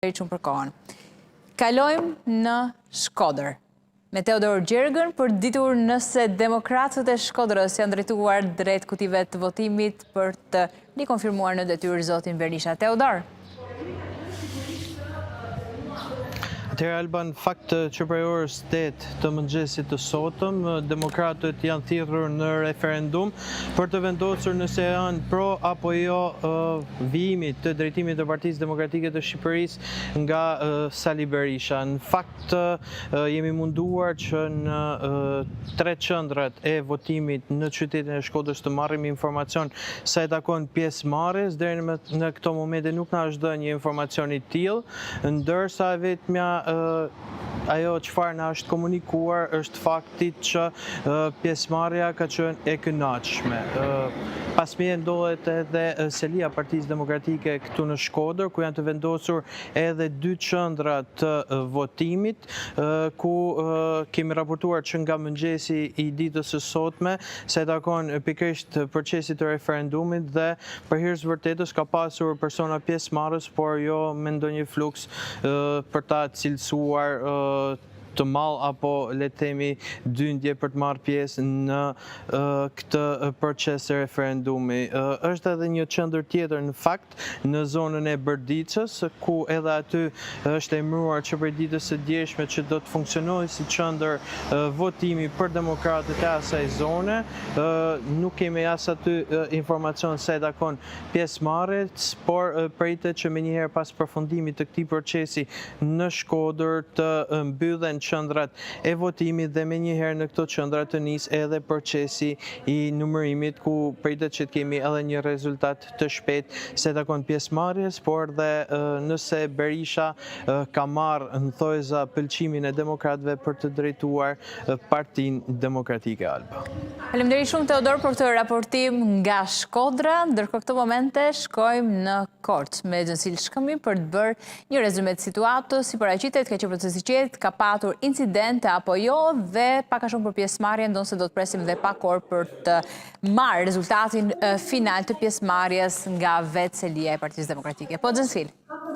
Shumë për kohën. Kalojmë në Shkodër. Me Teodor Gjergën për ditur nëse demokratët e Shkodrës janë drejtuar drejt kutive të votimit për të rikonfirmuar në detyrë zotin Berisha. Teodor. Atëherë Alba, në fakt që prej orës 8 të mëngjesit të sotëm, demokratët janë thirrur në referendum për të vendosur nëse janë pro apo jo vijimit të drejtimit të Partisë Demokratike të Shqipërisë nga Sali Berisha. Në fakt jemi munduar që në 3 qendrat e votimit në qytetin e Shkodrës të marrim informacion sa e takon pjesëmarrjes. Deri në këto momente nuk na është dhënë një informacion i tillë, ndërsa vetmja ajo çfarë na është komunikuar është fakti që pjesëmarrja ka qenë e kënaqshme. Pasmije ndodhet edhe selia Partisë Demokratike këtu në Shkodër, ku janë të vendosur edhe 2 qendra të votimit, ku kemi raportuar që nga mëngjesi i ditës së sotme se takon pikërisht procesit të referendumit dhe për hir të vërtetës ka pasur persona pjesëmarrës, por jo me ndonjë fluks për ta cilësuar të mall apo le të themi dyndje për të marrë pjesë në këtë proces të referendumi. Është edhe një qendër tjetër në fakt në zonën e Bërdiçës, ku edhe aty është emëruar që prej ditës së djeshme që do të funksionojë si qendër votimi për demokratët e asaj zone. Nuk kemi as aty informacion se e takon pjesëmarrjes, por pritet që menjëherë pas përfundimit të këtij procesi në Shkodër të mbyllen qendrat e votimit dhe menjëherë në këto qendra të nis edhe procesi i numërimit, ku pritet që të kemi edhe një rezultat të shpejtë se takon pjesëmarrjes, por dhe nëse Berisha ka marrë në thojza pëlqimin e demokratëve për të drejtuar Partinë Demokratike. Alba. Faleminderit shumë Teodor për këtë raportim nga Shkodra. Ndërkohë këto momente shkojmë në Korçë me Xhensil Shkëmbi për të bërë një rezume të situatës, si paraqitet ka qenë procesi i qetë, ka patur incidente apo jo, dhe pak a shumë për pjesëmarrjen, ndonse do të presim dhe pak orë për të marrë rezultatin final të pjesëmarrjes nga vetë selia e Partisë Demokratike. Po Xhensil.